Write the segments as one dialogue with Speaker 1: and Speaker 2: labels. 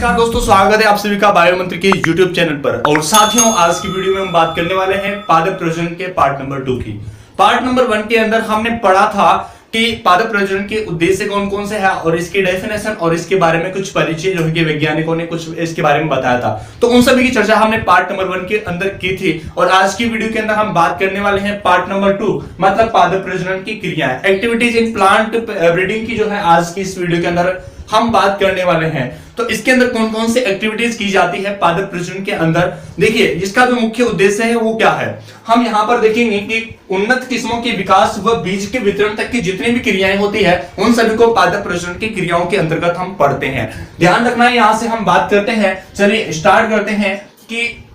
Speaker 1: नमस्कार दोस्तों, स्वागत है आप सभी का बायो मंत्र के यूट्यूब चैनल पर। और साथियों, आज की वीडियो में हम बात करने वाले हैं पादप प्रजनन के पार्ट नंबर 2 की। पार्ट नंबर 1 के अंदर हमने पढ़ा था कि पादप प्रजनन के उद्देश्य कौन कौन से हैं और इसकी डेफिनेशन और इसके बारे में कुछ परिचय जो है वैज्ञानिकों ने कुछ इसके बारे में बताया था। तो उन सभी की चर्चा हमने पार्ट नंबर 1 के अंदर की थी। और आज की वीडियो के अंदर हम बात करने वाले हैं पार्ट नंबर 2, मतलब पादप प्रजनन की क्रियाएं, एक्टिविटीज इन प्लांट ब्रीडिंग की जो है आज की इस वीडियो के अंदर हम बात करने वाले हैं। तो इसके अंदर कौन कौन से एक्टिविटीज की जाती है पादप प्रजनन के अंदर। देखिए, इसका जो मुख्य उद्देश्य है वो क्या है, हम यहां पर देखेंगे कि उन्नत किस्मों के विकास व बीज के वितरण तक की जितनी भी क्रियाएं होती है उन सभी को पादप प्रजनन की क्रियाओं के अंतर्गत हम पढ़ते हैं। ध्यान रखना है, यहां से हम बात करते हैं। चलिए स्टार्ट करते हैं कि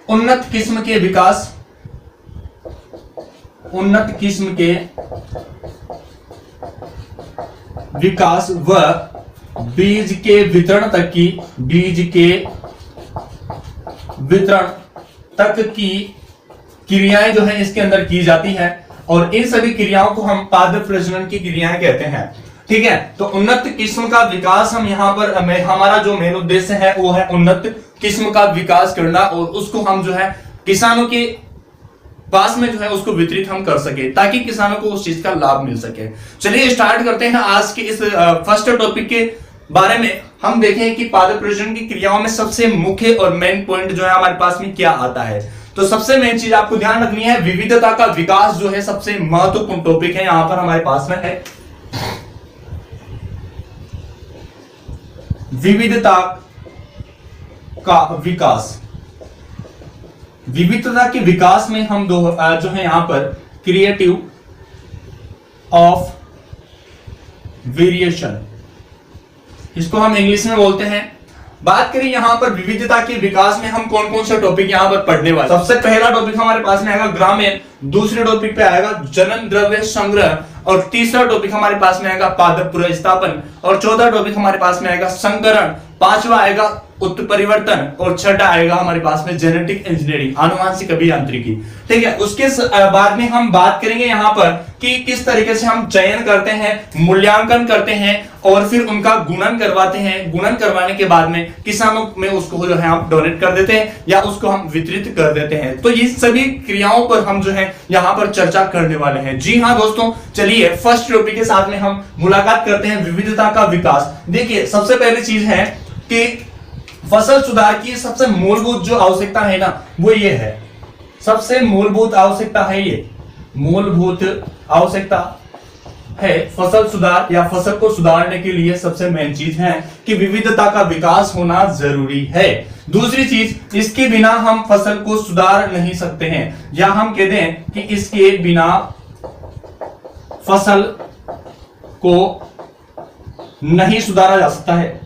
Speaker 1: उन्नत किस्म के विकास, उन्नत किस्म के विकास व बीज के वितरण तक की, बीज के वितरण तक की क्रियाएं जो है इसके अंदर की जाती है। और इन सभी क्रियाओं को हम पादप प्रजनन की क्रियाएं कहते हैं। ठीक है, तो उन्नत किस्म का विकास, हम यहां पर हमारा जो मेन उद्देश्य है वो है उन्नत किस्म का विकास करना और उसको हम जो है किसानों के पास में जो है उसको वितरित हम कर सके ताकि किसानों को उस चीज का लाभ मिल सके। चलिए स्टार्ट करते हैं आज के इस फर्स्ट टॉपिक के बारे में। हम देखें कि पादप प्रजनन की क्रियाओं में सबसे मुख्य और मेन पॉइंट जो है हमारे पास में क्या आता है। तो सबसे मेन चीज आपको ध्यान रखनी है, विविधता का विकास जो है सबसे महत्वपूर्ण टॉपिक है यहां पर हमारे पास में है। विविधता का विकास, विविधता के विकास में हम दो जो है यहां पर क्रिएटिव ऑफ वेरिएशन, इसको हम इंग्लिश में बोलते हैं। बात करें यहां पर विविधता के विकास में हम कौन कौन से टॉपिक यहां पर पढ़ने वाले। सबसे पहला टॉपिक हमारे पास में आएगा ग्रामीण, दूसरे टॉपिक पे आएगा जनन द्रव्य संग्रह, और तीसरा टॉपिक हमारे पास में आएगा पादप पुनर्स्थापन, और चौथा टॉपिक हमारे पास में आएगा संकरण, पांचवा आएगा उत्परिवर्तन, और छठा आएगा हमारे पास में जेनेटिक इंजीनियरिंग, आनुवांशिक अभियांत्रिकी। ठीक है, उसके बाद में हम बात करेंगे यहां पर कि किस तरीके से हम चयन करते हैं, मूल्यांकन करते हैं और फिर उनका गुणन करवाते हैं। गुणन करवाने के बाद में किसानों में उसको जो है हम डोनेट कर देते हैं या उसको हम वितरित कर देते हैं। तो ये सभी क्रियाओं पर हम जो है यहां पर चर्चा करने वाले हैं। जी हाँ दोस्तों, चलिए फर्स्ट टॉपिक के साथ में हम मुलाकात करते हैं, विविधता का विकास। देखिए, सबसे पहली चीज है कि फसल सुधार की सबसे मूलभूत जो आवश्यकता है ना वो ये है, सबसे मूलभूत आवश्यकता है, ये मूलभूत आवश्यकता है फसल सुधार या फसल को सुधारने के लिए सबसे मेन चीज है कि विविधता का विकास होना जरूरी है। दूसरी चीज, इसके बिना हम फसल को सुधार नहीं सकते हैं, या हम कहते हैं कि इसके बिना फसल को नहीं सुधारा जा सकता है,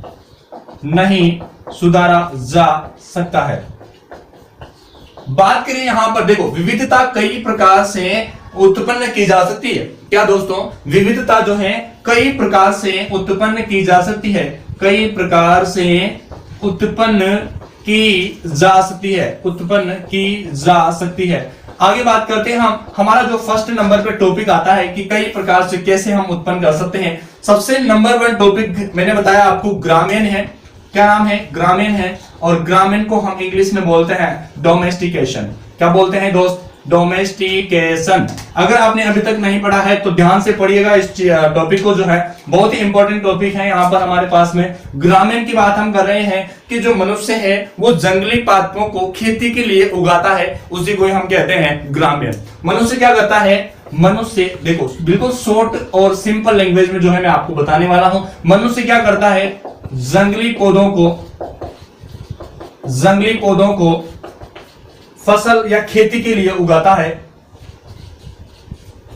Speaker 1: नहीं सुधारा जा सकता है। बात करें यहां पर, देखो विविधता कई प्रकार से उत्पन्न की जा सकती है। क्या दोस्तों, विविधता जो है कई प्रकार से उत्पन्न की जा सकती है, कई प्रकार से उत्पन्न की जा सकती है, उत्पन्न की जा सकती है। आगे बात करते हैं हम, हमारा जो फर्स्ट नंबर पे टॉपिक आता है कि कई प्रकार से कैसे हम उत्पन्न कर सकते हैं। सबसे नंबर 1 टॉपिक मैंने बताया आपको ग्रामीण है। क्या नाम है? ग्रामीण है। और ग्रामीण को हम इंग्लिश में बोलते हैं डोमेस्टिकेशन। क्या बोलते हैं दोस्त? डोमेस्टिकेशन। अगर आपने अभी तक नहीं पढ़ा है तो ध्यान से पढ़िएगा इस टॉपिक को, जो है बहुत ही इंपॉर्टेंट टॉपिक है। यहाँ पर हमारे पास में ग्रामीण की बात हम कर रहे हैं कि जो मनुष्य है वो जंगली पादपों को खेती के लिए उगाता है, उसी को हम कहते हैं ग्रामीण। मनुष्य क्या करता है? मनुष्य, देखो बिल्कुल शॉर्ट और सिंपल लैंग्वेज में जो है मैं आपको बताने वाला हूं। मनुष्य क्या करता है? जंगली पौधों को फसल या खेती के लिए उगाता है,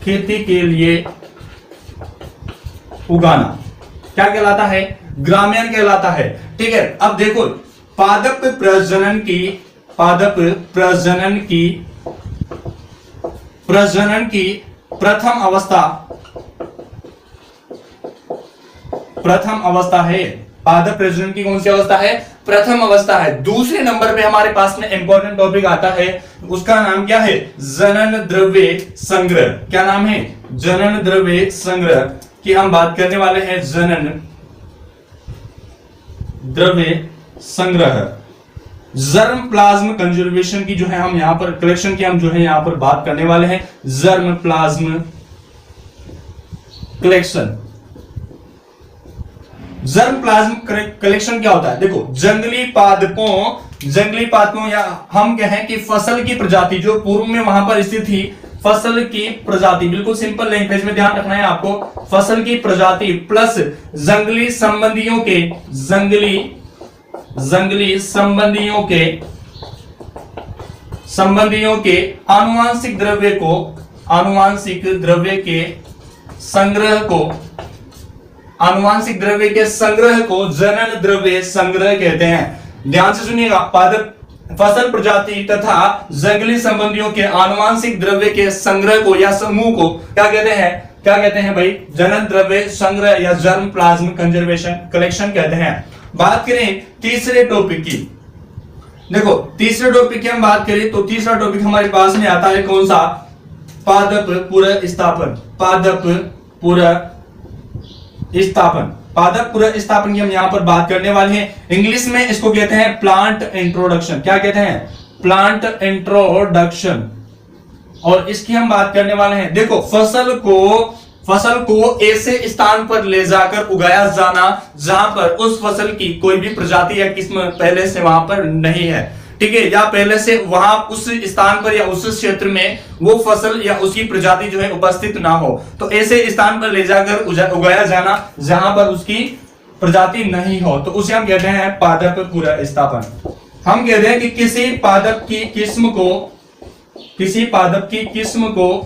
Speaker 1: खेती के लिए उगाना क्या कहलाता है? ग्रामीण कहलाता है। ठीक है, अब देखो पादप प्रजनन की प्रथम अवस्था है। पादप प्रजनन की कौन सी अवस्था है? प्रथम अवस्था है। दूसरे नंबर पे हमारे पास में इंपॉर्टेंट टॉपिक आता है, उसका नाम क्या है? जनन द्रव्य संग्रह। क्या नाम है? जनन द्रव्य संग्रह की हम बात करने वाले हैं। जनन द्रव्य संग्रह। जर्म प्लाज्म कंजर्वेशन की जो है हम यहां पर कलेक्शन की हम जो है यहां पर बात करने वाले हैं। Germ plasm collection. Germ plasm collection क्या होता है? देखो, जंगली पादपों या हम कहें कि फसल की प्रजाति जो पूर्व में वहां पर स्थित थी, फसल की प्रजाति, बिल्कुल सिंपल लैंग्वेज में ध्यान रखना है आपको, फसल की प्रजाति प्लस जंगली संबंधियों के आनुवांशिक द्रव्य के संग्रह को जनन द्रव्य संग्रह कहते हैं। ध्यान से सुनिएगा, पादप फसल प्रजाति तथा जंगली संबंधियों के आनुवांशिक द्रव्य के संग्रह को या समूह को क्या कहते हैं भाई? जनन द्रव्य संग्रह या जर्म प्लाज्म कंजर्वेशन कलेक्शन कहते हैं। बात करें तीसरे टॉपिक की। देखो, तीसरे टॉपिक की हम बात करें तो तीसरा टॉपिक हमारे पास में आता है कौन सा? पादप पुनर्स्थापन की हम यहां पर बात करने वाले हैं। इंग्लिश में इसको कहते हैं प्लांट इंट्रोडक्शन। क्या कहते हैं? Plant introduction. और इसकी हम बात करने वाले हैं। देखो, फसल को ऐसे स्थान पर ले जाकर उगाया जाना जहां पर उस फसल की कोई भी प्रजाति या किस्म पहले से वहां पर नहीं है, ठीक है, या पहले से वहां उस स्थान पर या उस क्षेत्र में वो फसल या उसकी प्रजाति जो है उपस्थित ना हो, तो ऐसे स्थान पर ले जाकर उगाया जाना जहां पर उसकी प्रजाति नहीं हो, तो उसे हम कहते हैं पादप पुनर्स्थापन। हम कहते हैं कि किसी पादप की किस्म को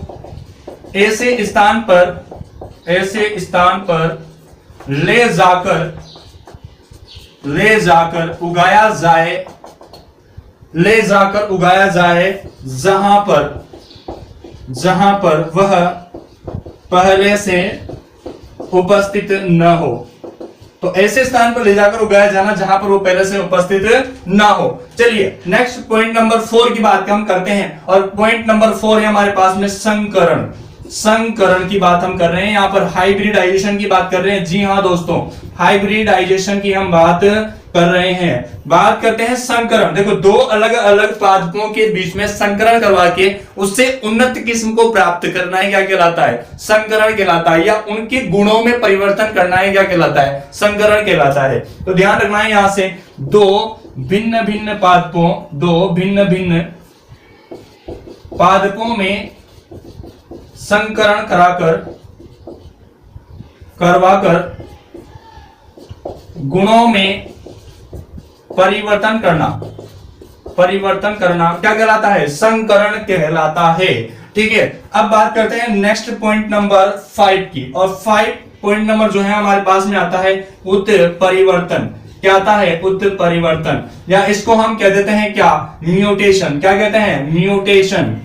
Speaker 1: ऐसे स्थान पर ले जाकर उगाया जाए जहां पर वह पहले से उपस्थित न हो। तो ऐसे स्थान पर ले जाकर उगाया जाना जहां पर वो पहले से उपस्थित ना हो। चलिए नेक्स्ट पॉइंट नंबर 4 की बात हम करते हैं, और पॉइंट नंबर 4 है हमारे पास में संकरण की बात हम कर रहे हैं। यहां पर हाइब्रिडाइजेशन की बात कर रहे हैं। जी हां दोस्तों, हाइब्रिडाइजेशन की हम बात कर रहे हैं। बात करते हैं संकरण। देखो, दो अलग अलग पादपों के बीच में संकरण करवा के उससे उन्नत किस्म को प्राप्त करना है, क्या कहलाता है? संकरण कहलाता है। या उनके गुणों में परिवर्तन करना है, क्या कहलाता है? संकरण कहलाता है। तो ध्यान रखना है, यहां से दो भिन्न भिन्न पादपों में संकरण करवाकर गुणों में परिवर्तन करना क्या कहलाता है? संकरण कहलाता है। ठीक है, अब बात करते हैं नेक्स्ट पॉइंट नंबर 5 की, और 5 पॉइंट नंबर जो है हमारे पास में आता है उत्परिवर्तन। क्या आता है? उत्परिवर्तन, या इसको हम कह देते हैं क्या? म्यूटेशन। क्या कहते हैं? म्यूटेशन।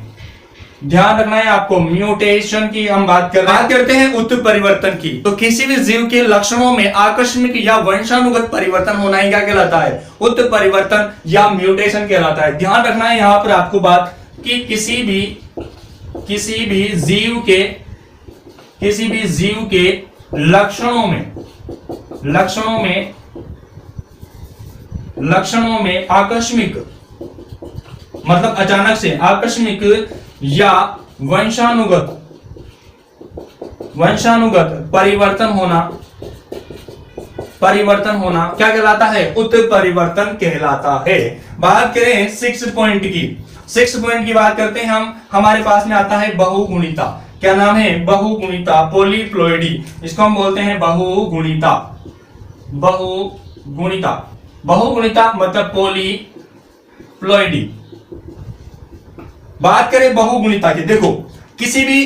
Speaker 1: ध्यान रखना है आपको, म्यूटेशन की हम बात करते हैं उत्परिवर्तन की। तो किसी भी जीव के लक्षणों में आकस्मिक या वंशानुगत परिवर्तन होना ही क्या कहलाता है? उत्परिवर्तन या म्यूटेशन कहलाता है। ध्यान रखना है यहां पर आपको बात कि किसी भी जीव के लक्षणों में आकस्मिक मतलब अचानक से आकस्मिक या वंशानुगत परिवर्तन होना क्या कहलाता है? उत्परिवर्तन कहलाता है। बात करें 6 पॉइंट की। 6 पॉइंट की बात करते हैं हम। हमारे पास में आता है बहुगुणिता। क्या नाम है? बहुगुणिता, पॉलीप्लॉइडी। इसको हम बोलते हैं बहुगुणिता मतलब पॉलीप्लॉइडी। बात करें बहुगुणिता की, देखो, किसी भी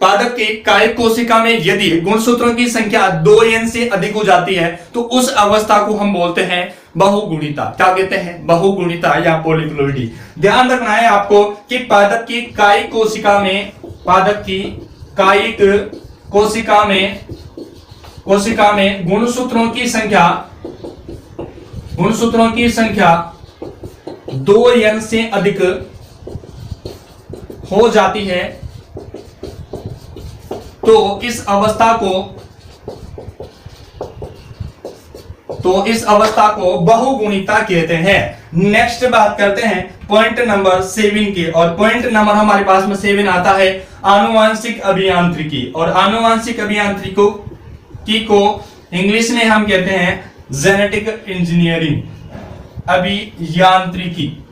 Speaker 1: पादप के कायिक कोशिका में यदि गुणसूत्रों की संख्या 2n से अधिक हो जाती है तो उस अवस्था को हम बोलते हैं बहुगुणिता। क्या कहते हैं? बहुगुणिता या पॉलीप्लॉइडी। ध्यान रखना है आपको कि पादप की कायिक कोशिका में गुणसूत्रों की संख्या 2n से अधिक हो जाती है तो इस अवस्था को तो इस अवस्था को बहुगुणिता कहते हैं। नेक्स्ट बात करते हैं पॉइंट नंबर 7 की, और पॉइंट नंबर हमारे पास में 7 आता है आनुवांशिक अभियांत्रिकी। और आनुवांशिक अभियांत्रिकी को इंग्लिश में हम कहते हैं जेनेटिक इंजीनियरिंग, अभियांत्रिकी।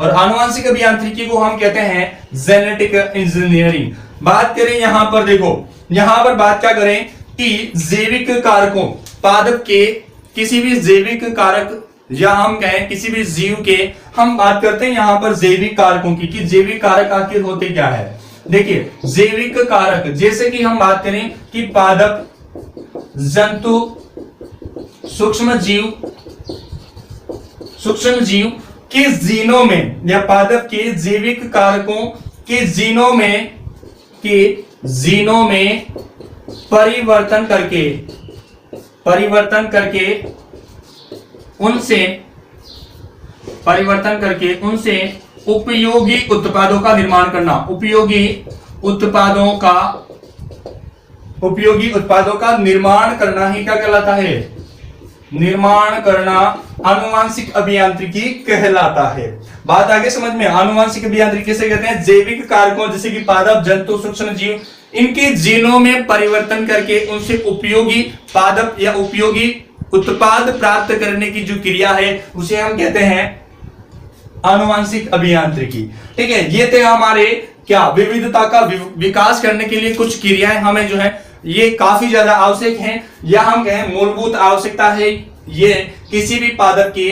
Speaker 1: और आनुवांशिक अभियांत्रिकी को हम कहते हैं जेनेटिक इंजीनियरिंग। बात करें यहां पर, देखो यहां पर बात क्या करें कि जैविक कारकों, पादप के किसी भी जैविक कारक या हम कहें किसी भी जीव के, हम बात करते हैं यहां पर जैविक कारकों की, कि जैविक कारक आखिर होते क्या है। देखिए जैविक कारक जैसे कि हम बात करें कि पादप, जंतु, सूक्ष्म जीव के जीनों में, या पादप के जैविक कारकों के जीनों में परिवर्तन उनसे उपयोगी उत्पादों का निर्माण करना। उपयोगी उत्पादों का निर्माण करना ही क्या कहलाता है? निर्माण करना आनुवांशिक अभियांत्रिकी कहलाता है। बात आगे समझ में, आनुवांशिक अभियांत्रिकी किसे कहते हैं? जैविक कारकों जैसे कि पादप, जंतु, सूक्ष्म जीव, इनके जीनों में परिवर्तन करके उनसे उपयोगी पादप या उपयोगी उत्पाद प्राप्त करने की जो क्रिया है उसे हम कहते हैं आनुवांशिक अभियांत्रिकी। ठीक है, ये थे हमारे क्या विविधता का विकास करने के लिए कुछ क्रियाएं हमें जो है ये काफी ज्यादा आवश्यक हैं, या हम कहें मूलभूत आवश्यकता है ये किसी भी पादप के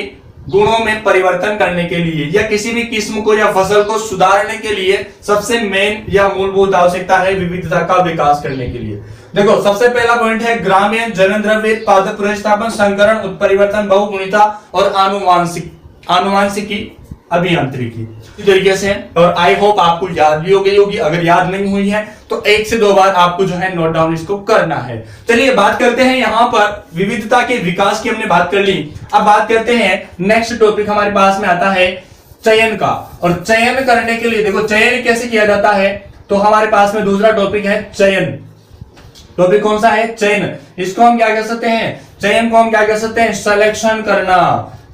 Speaker 1: गुणों में परिवर्तन करने के लिए, या किसी भी किस्म को या फसल को सुधारने के लिए सबसे मेन या मूलभूत आवश्यकता है विविधता का विकास करने के लिए। देखो सबसे पहला पॉइंट है ग्रामीण जनन द्रव्य, पादप प्रतिस्थापन, संकरण, उत्परिवर्तन, बहुगुणिता और आनुवांशिकी अभियांत्रिकी तरीके से। और आई होप आपको याद भी हो गई होगी, अगर याद नहीं हुई है तो 1 से 2 बार आपको जो है नोट डाउन इसको करना है। चलिए बात करते हैं यहां पर विविधता के विकास की हमने बात कर ली। अब बात करते हैं नेक्स्ट टॉपिक हमारे पास में आता है चयन का। और चयन करने के लिए देखो चयन कैसे किया जाता है, तो हमारे पास में दूसरा टॉपिक है चयन। टॉपिक कौन सा है? चयन। इसको हम क्या कह सकते हैं? चयन को हम क्या कह सकते हैं? सिलेक्शन करना।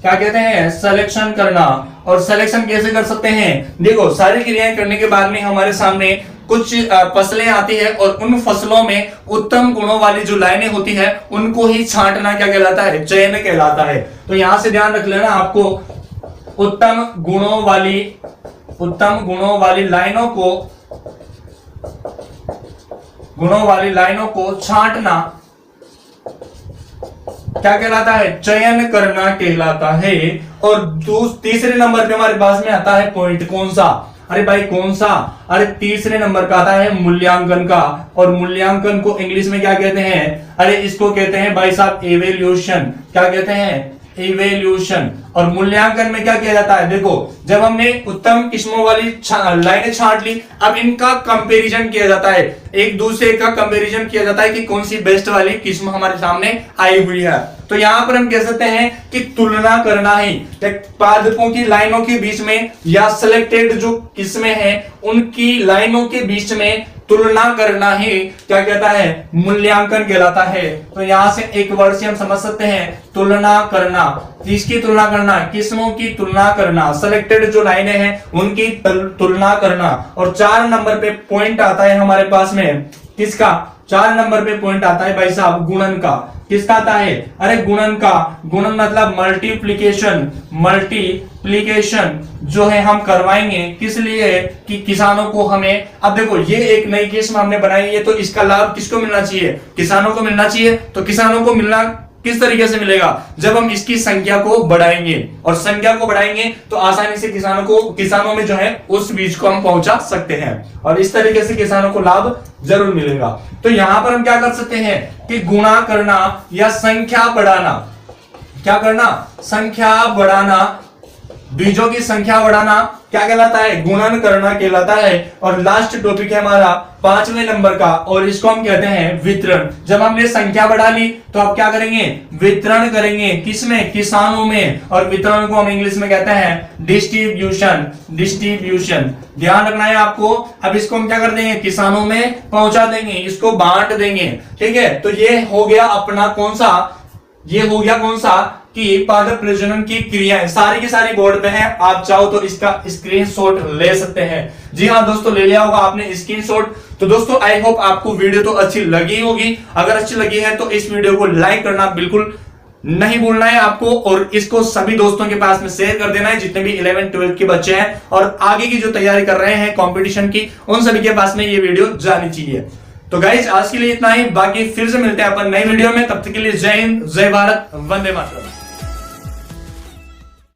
Speaker 1: क्या कहते हैं? सिलेक्शन करना। और सिलेक्शन कैसे कर सकते हैं? देखो सारी क्रियाएं करने के बाद में हमारे सामने कुछ फसलें आती है, और उन फसलों में उत्तम गुणों वाली जो लाइनें होती है उनको ही छांटना क्या कहलाता है? चयन कहलाता है। तो यहां से ध्यान रख लेना आपको, उत्तम गुणों वाली लाइनों को छांटना क्या कहलाता है? चयन करना कहलाता है। और तीसरे नंबर पे हमारे पास में आता है पॉइंट कौन सा? अरे भाई कौन सा? अरे तीसरे नंबर का आता है मूल्यांकन का। और मूल्यांकन को इंग्लिश में क्या कहते हैं? अरे इसको कहते हैं भाई साहब इवैल्यूएशन। क्या कहते हैं? इवैल्यूएशन। और मूल्यांकन में क्या किया जाता है? देखो जब हमने उत्तम किस्मों वाली लाइनें छांट ली, अब इनका कंपैरिजन किया जाता है, एक दूसरे का कंपैरिजन किया जाता है कि कौन सी बेस्ट वाली किस्म हमारे सामने आई हुई है। तो यहां पर हम कह सकते हैं कि तुलना करना ही पादपों की लाइनों के बीच में, या सिलेक्टेड जो किस्में हैं उनकी लाइनों के बीच में तुलना करना ही क्या कहता है? मूल्यांकन कहलाता है। तो यहां से एक वर्ड से हम समझ सकते हैं तुलना करना। किसकी तुलना करना? किस्मों की तुलना करना, सिलेक्टेड जो लाइनें हैं उनकी तुलना करना। और 4 नंबर पे पॉइंट आता है हमारे पास में, किसका? 4 नंबर पे पॉइंट आता है भाई साहब गुणन का। किसका आता है? अरे गुणन का। गुणन मतलब मल्टीप्लीकेशन जो है हम करवाएंगे, किस लिए? कि किसानों को हमें, अब देखो ये एक नई किस्म हमने बनाई है तो इसका लाभ किसको मिलना चाहिए? किसानों को मिलना चाहिए। तो किसानों को मिलना किस तरीके से मिलेगा? जब हम इसकी संख्या को बढ़ाएंगे, और संख्या को बढ़ाएंगे तो आसानी से किसानों में जो है उस बीज को हम पहुंचा सकते हैं, और इस तरीके से किसानों को लाभ जरूर मिलेगा। तो यहां पर हम क्या कर सकते हैं कि गुणा करना या संख्या बढ़ाना। क्या करना? संख्या बढ़ाना बीजों की संख्या बढ़ाना क्या कहलाता है, गुणन करना कहलाता है। और लास्ट टॉपिक है हमारा 5वें नंबर का, और इसको हम कहते हैं वितरण। जब हमने संख्या बढ़ा ली तो अब क्या करेंगे, वितरण करेंगे। किसमें, किसानों में। और वितरण को हम इंग्लिश में कहते हैं डिस्ट्रीब्यूशन। डिस्ट्रीब्यूशन ध्यान रखना है आपको। अब इसको हम क्या कर देंगे, किसानों में पहुंचा देंगे, इसको बांट देंगे। ठीक है, तो ये हो गया अपना कौन सा, ये हो गया कौन सा कि पादप प्रजनन की क्रियाएं सारी की सारी बोर्ड पे है। आप चाहो तो इसका स्क्रीनशॉट ले सकते हैं। जी हाँ दोस्तों, ले लिया होगा आपने स्क्रीनशॉट। तो दोस्तों आई होप आपको वीडियो तो अच्छी लगी होगी। अगर अच्छी लगी है तो इस वीडियो को लाइक करना बिल्कुल नहीं भूलना है आपको, और इसको सभी दोस्तों के पास में शेयर कर देना है जितने भी 11th 12th के बच्चे हैं और आगे की जो तैयारी कर रहे हैं कंपटीशन की, उन सभी के पास में ये वीडियो जानी चाहिए। तो गाइज आज के लिए इतना ही, बाकी फिर से मिलते हैं अपन नई वीडियो में। तब तक के लिए जय हिंद, जय भारत, वंदे मातरम।